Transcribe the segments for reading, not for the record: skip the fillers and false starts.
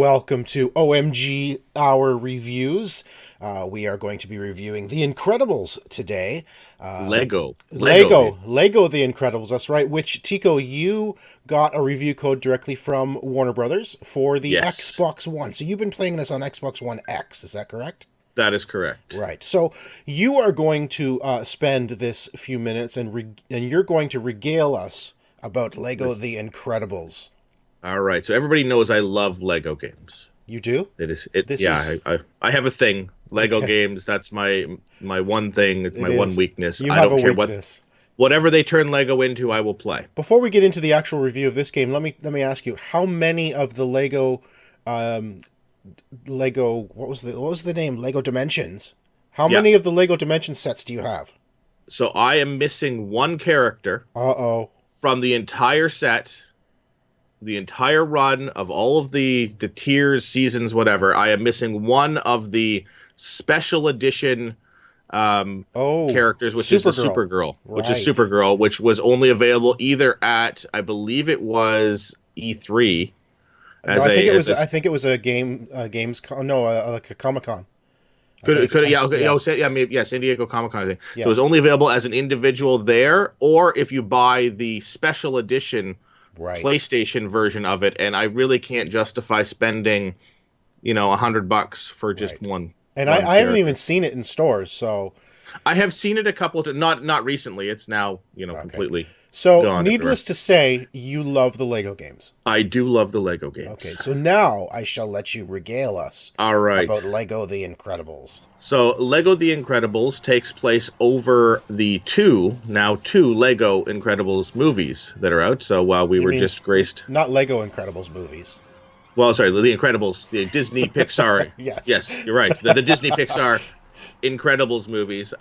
welcome to OMG Our Reviews. We are going to be reviewing The Incredibles today. Lego. Lego The Incredibles, that's right, which, Tycko, you got a review code directly from Warner Brothers for the Yes, Xbox One. So you've been playing this on Xbox One X, is that correct? that is correct. Right. So you are going to spend this few minutes and you're going to regale us about Lego With The Incredibles. All right, so everybody knows I love Lego games. You do? It is it. This Yeah, is I have a thing. Lego okay. games. That's my one thing. It's It my one is. weakness. You I have a don't care weakness. whatever they turn Lego into, I will play. Before we get into the actual review of this game, let me ask you, how many of the um, Lego what was the name? Lego Dimensions. How Yeah. many of the Lego Dimension sets do you have? So I am missing one character Uh-oh. from the entire set, the entire run of all of the tiers, seasons, whatever. I am missing one of the special edition Oh, characters, which is the Supergirl. Supergirl, Right. which was only available either at, I believe it was E3 No, as I think it was a no, like a Comic-Con. yeah, okay, yeah, maybe, yeah, San Diego Comic Con, I think. So it Yeah. was only available as an individual there, or if you buy the special edition Right. PlayStation version of it, and I really can't justify spending, $100 for just Right. And one I haven't character. even seen it in stores, so I have seen it a couple of times, not recently. It's now, okay. completely So, gone everywhere. needless to say, you love the Lego games. I do love the Lego Okay, games. so now I shall let you regale us All right. about Lego The Incredibles. So Lego The Incredibles takes place over the now two Lego Incredibles movies that are out. So while we You were mean just graced, not Lego Incredibles movies? well, sorry, The Incredibles, the Disney Pixar. Yes. Yes, you're right. The Disney Pixar Incredibles movies.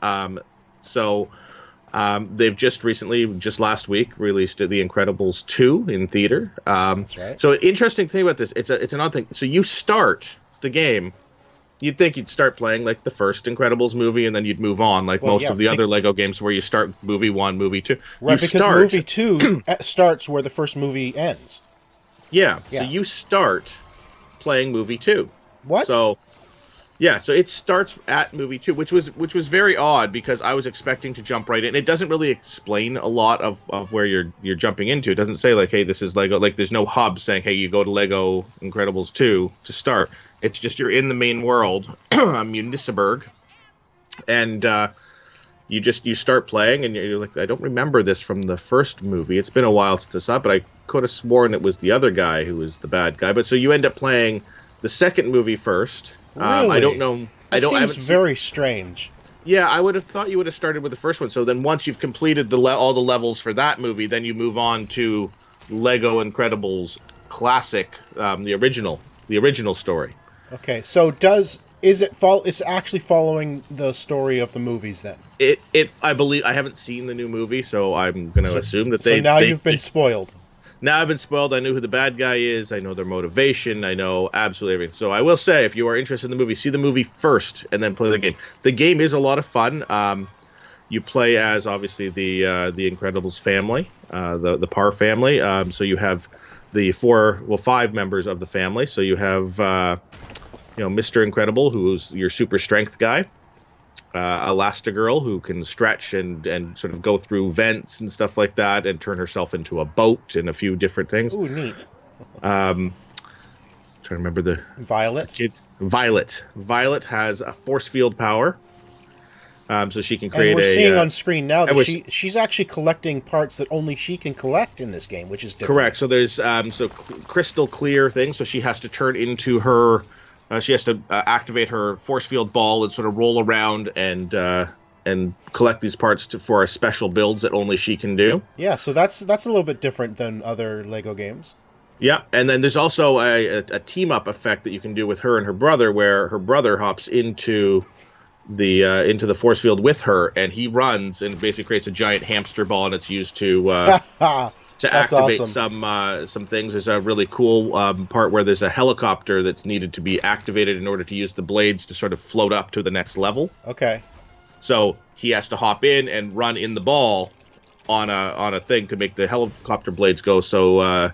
They've just recently, just last week, released The Incredibles 2 in theater. That's right. So interesting thing about this, it's an odd thing. So you start the game, you'd think you'd start playing like the first Incredibles movie, and then you'd move on, like Well, most yeah, of the other Lego games where you start movie 1, movie 2. right, You because start, movie 2 starts where the first movie ends. yeah. So Yeah. you start playing movie 2. What? So yeah, so it starts at movie 2, which was very odd because I was expecting to jump right in. It doesn't really explain a lot of where you're jumping into. It doesn't say like, hey, this is Lego. Like, there's no hub saying, hey, you go to Lego Incredibles 2 to start. It's just you're in the main world, Municiberg, and you start playing, and you're like, I don't remember this from the first movie. It's been a while since I saw it, but I could have sworn it was the other guy who was the bad guy. But so you end up playing the second movie first. I don't Really? know. That I seems haven't very strange. Yeah, I would have thought you would have started with the first one. So then once you've completed all the levels for that movie, then you move on to Lego Incredibles Classic, the original story. Okay, so it's actually following the story of the movies then? I believe I haven't seen the new movie, so I'm going to So, assume that so now you've been spoiled. now I've been spoiled. I know who the bad guy is. I know their motivation. I know absolutely everything. So I will say, if you are interested in the movie, see the movie first and then play the game. The game is a lot of fun. You play as obviously the Incredibles family, the Parr family. So you have the five members of the family. So you have Mr. Incredible, who's your super strength guy. Elastigirl, who can stretch and sort of go through vents and stuff like that, and turn herself into a boat and a few different things. Ooh, neat. Trying to remember the Violet. kids. Violet has a force field power, so she can And create we're seeing a. on screen now that which- she's actually collecting parts that only she can collect in this game, which is different. Correct. So there's crystal clear things. So she has to turn into her. She has to activate her force field ball and sort of roll around and collect these parts for special builds that only she can do. Yeah, so that's a little bit different than other Lego games. Yeah, and then there's also a team up effect that you can do with her and her brother, where her brother hops into the force field with her, and he runs and basically creates a giant hamster ball, and it's used to That's activate awesome. some things. There's a really cool part where there's a helicopter that's needed to be activated in order to use the blades to sort of float up to the next level. Okay. So he has to hop in and run in the ball on a thing to make the helicopter blades go. So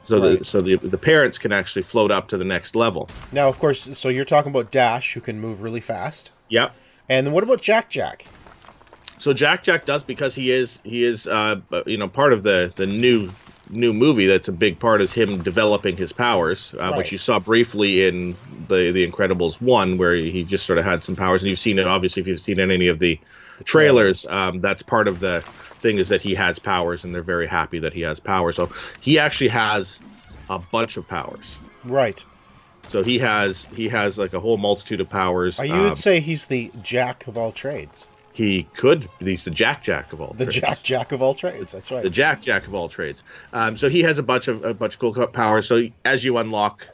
So Right. the parents can actually float up to the next level. Now, of course, so you're talking about Dash, who can move really fast. Yep. And then what about Jack Jack? So Jack does, because he is part of the new movie. That's a big part, is him developing his powers, which Right. you saw briefly in the Incredibles 1, where he just sort of had some powers, and you've seen it obviously if you've seen any of the The trailers. trailers. That's part of the thing, is that he has powers, and they're very happy that he has powers. So he actually has a bunch of powers. Right. So he has like a whole multitude of powers. You would say he's the Jack of all trades. He's the Jack of all The trades. Jack of all trades. That's right. The Jack of all trades. So he has a bunch of cool powers. So as you unlock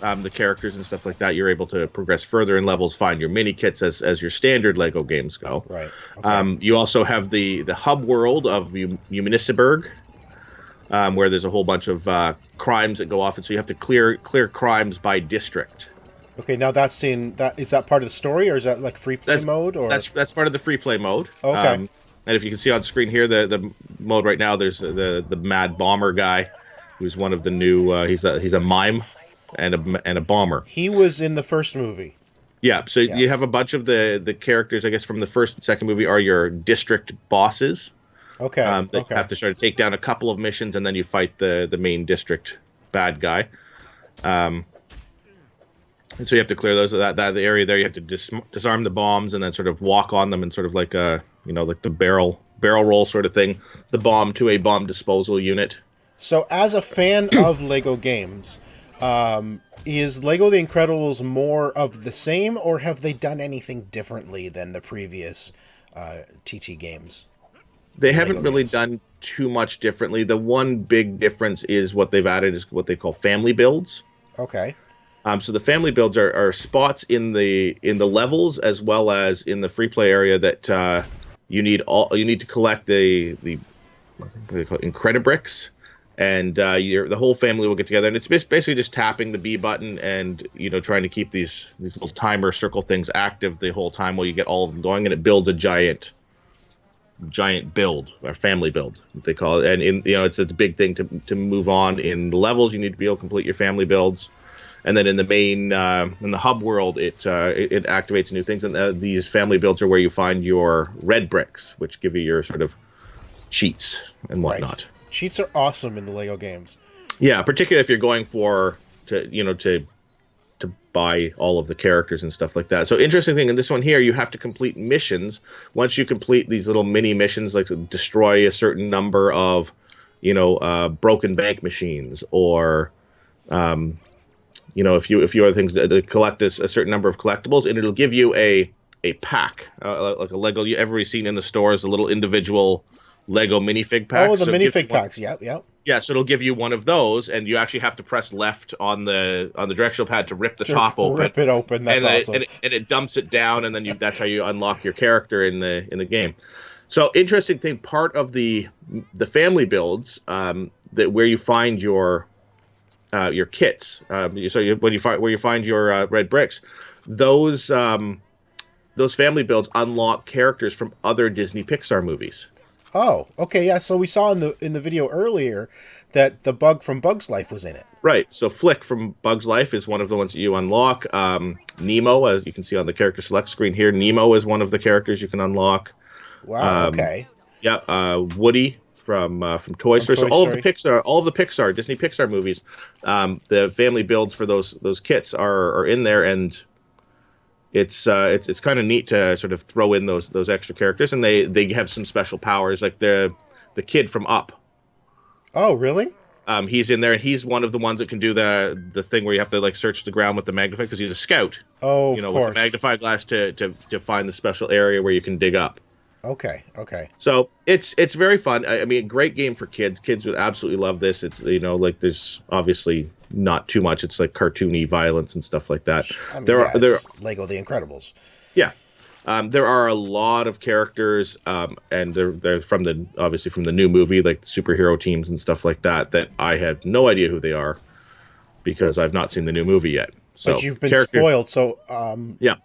the characters and stuff like that, you're able to progress further in levels, find your mini kits as your standard Lego games go. Right. Okay. You also have the hub world of Municiberg, where there's a whole bunch of crimes that go off, and so you have to clear crimes by district. Okay, now is that part of the story, or is that like free play mode, or That's part of the free play mode. Okay. And if you can see on screen here, the mode right now, there's the Mad Bomber guy, who's one of the new. He's a mime and a bomber. he was in the first movie? Yeah. So you have a bunch of the characters, I guess, from the first and second movie are your district bosses. Okay. That Okay. you have to sort of take down a couple of missions, and then you fight the main district bad guy. And so you have to clear those that area there. You have to disarm the bombs, and then sort of walk on them, and sort of like like the barrel roll sort of thing. The bomb to a bomb disposal unit. So, as a fan of Lego games, is Lego The Incredibles more of the same, or have they done anything differently than the previous TT games? They haven't Lego really games. done too much differently. The one big difference is what they've added is what they call family builds. Okay. So the family builds are spots in the levels, as well as in the free play area, that you need to collect the what do they call it, Incredibricks, and the whole family will get together, and it's basically just tapping the B button and trying to keep these little timer circle things active the whole time while you get all of them going, and it builds a giant build, or family build, what they call it. And it's a big thing to move on in the levels. You need to be able to complete your family builds. And then in the main, in the hub world, it activates new things. And these family builds are where you find your red bricks, which give you your sort of cheats and whatnot. Right. Cheats are awesome in the Lego games. Yeah, particularly if you're going to buy all of the characters and stuff like that. So interesting thing in this one here, you have to complete missions. Once you complete these little mini missions, like destroy a certain number of, broken bank machines, or a few other things, to collect a certain number of collectibles, and it'll give you a pack, like a Lego. Everybody's seen in the stores, a little individual Lego minifig pack. Oh, the So minifig packs. Yep. yeah, so it'll give you one of those, and you actually have to press left on the directional pad to rip the top open. Rip it open. That's and awesome. it dumps it down, and then that's how you unlock your character in the game. So interesting thing, part of the family builds, that where you find your kits. Where you find your red bricks, those family builds unlock characters from other Disney Pixar movies. Oh, okay, yeah. So we saw in the video earlier that the bug from Bug's Life was in it. Right. So Flick from Bug's Life is one of the ones that you unlock. Nemo, as you can see on the character select screen here, Nemo is one of the characters you can unlock. Wow. Okay. Yeah. Woody from Toy Story. Toy So all Story. of the Pixar, Disney Pixar movies, the family builds for those kits are in there, and it's kind of neat to sort of throw in those extra characters, and they have some special powers, like the kid from Up. Oh, really? He's in there, and he's one of the ones that can do the thing where you have to like search the ground with the magnifying, because he's a scout. Oh, with course. the magnifying glass to find the special area where you can dig up. Okay. So it's very fun. I mean, great game for kids. Kids would absolutely love this. It's there's obviously not too much. It's like cartoony violence and stuff like that. I mean, there are Lego The Incredibles. yeah. There are a lot of characters, and they're from the new movie, like superhero teams and stuff like that I have no idea who they are, because I've not seen the new movie yet. So But you've been spoiled. So yeah.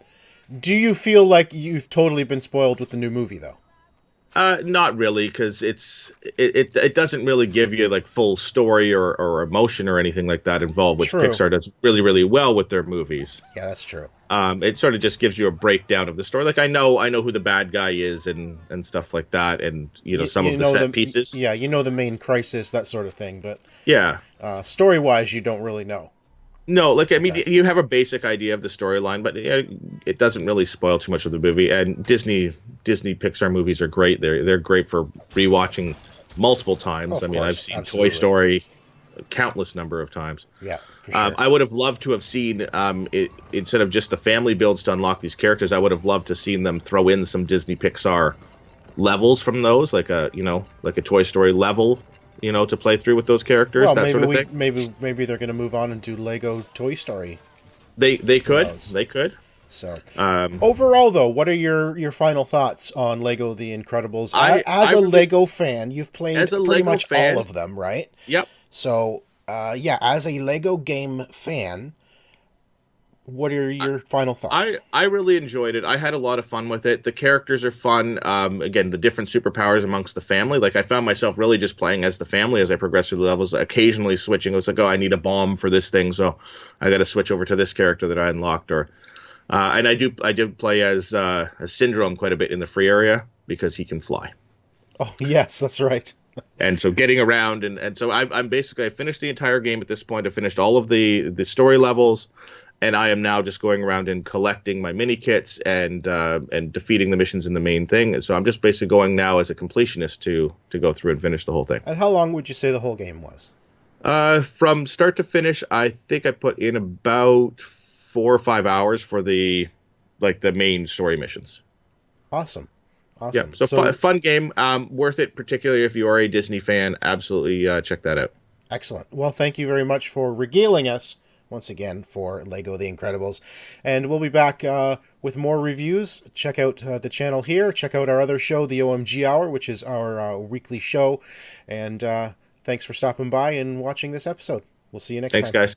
do you feel like you've totally been spoiled with the new movie, though? Not really, because it doesn't really give you like full story or emotion or anything like that involved, which True. Pixar does really, really well with their movies. Yeah, that's true. It sort of just gives you a breakdown of the story. Like I know who the bad guy is and stuff like that, and some You of the know set pieces. yeah, you know the main crisis, that sort of thing, but Yeah. story wise, you don't really know. No, like I mean, Okay. you have a basic idea of the storyline, but yeah, it doesn't really spoil too much of the movie. And Disney Pixar movies are great. They're great for rewatching multiple Oh, times. of I mean, I've course, seen Toy absolutely. Story a countless number of times. Yeah, for sure. I would have loved to have seen instead of just the family builds to unlock these characters. I would have loved to seen them throw in some Disney Pixar levels from those, like a Toy Story level, to play through with those characters, Well, that maybe sort of thing. maybe they're going to move on and do Lego Toy Story. They Who could knows? they could. So, Um, overall, though, what are your final thoughts on Lego The Incredibles? As I a really, Lego fan, you've played as a pretty Lego much all fan, of them, right? yep. So, yeah, as a Lego game fan, what are your final thoughts? I really enjoyed it. I had a lot of fun with it. The characters are fun. Again, the different superpowers amongst the family. Like I found myself really just playing as the family as I progressed through the levels. Occasionally switching. It was like, oh, I need a bomb for this thing, so I got to switch over to this character that I unlocked. And I did play as Syndrome quite a bit in the free area because he can fly. Oh, yes, that's right. And so getting around and so I'm basically I finished the entire game at this point. I finished all of the story levels. And I am now just going around and collecting my mini kits and defeating the missions in the main thing. So I'm just basically going now as a completionist to go through and finish the whole thing. And how long would you say the whole game was? From start to finish, I think I put in about 4 or 5 hours for the main story missions. Awesome. Yeah, Awesome. so fun game, worth it, particularly if you are a Disney fan. Absolutely check that out. Excellent. Well, thank you very much for regaling us once again for Lego The Incredibles. And we'll be back with more reviews. Check out the channel here. Check out our other show, the OMG Hour, which is our weekly show. And thanks for stopping by and watching this episode. We'll see you next Thanks, time. guys.